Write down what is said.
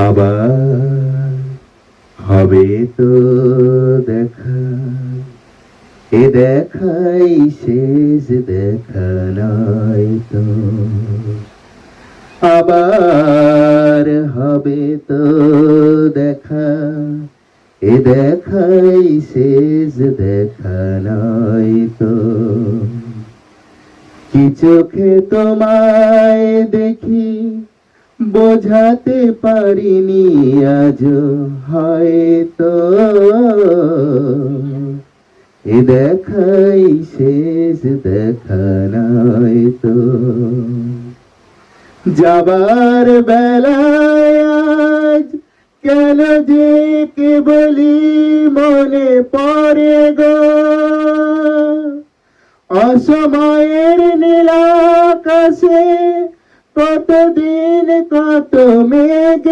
আবার হবে তো দেখা, এ দেখাই শেষ দেখা নয় তো। আবার হবে তো দেখা, এ দেখাই শেষ দেখা নয় তো। কি চোখে তোমায় দেখি বোঝাতে পারিনি আজও হয়তো, এ দেখাই শেষ দেখা নয় তো। যাবার বেলায় আজ কেন যে কেবলই মনে পড়ে গো, অসময়ের নীল আকাশে কতদিন কত মেঘ